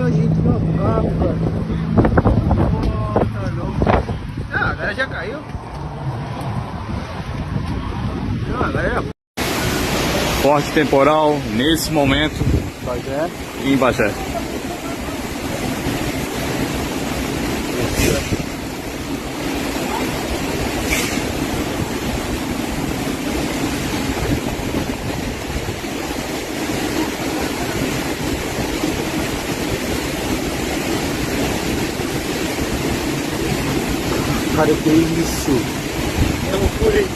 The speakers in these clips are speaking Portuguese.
a gente no carro, cara. Tá louco. Ah, agora já caiu. Não, agora já... Forte temporal nesse momento Bagé. em Bagé. Cara, que isso? É loucura, hein?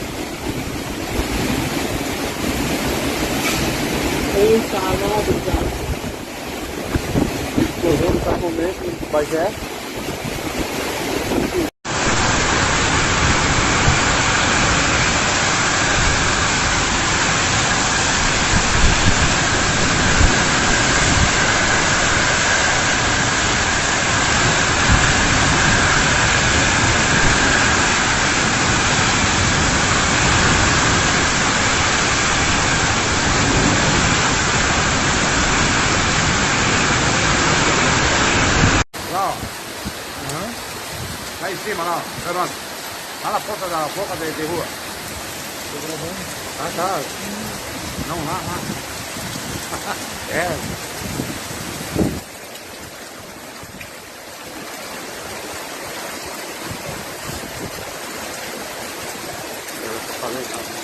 Eita, nada, cara. Explosão tá comendo em Bagé. Lá, ó. Lá em cima, lá, Fernando. Lá na porta da boca de rua. Tô gravando. Ah, tá. Não, lá. É. Eu falei, não.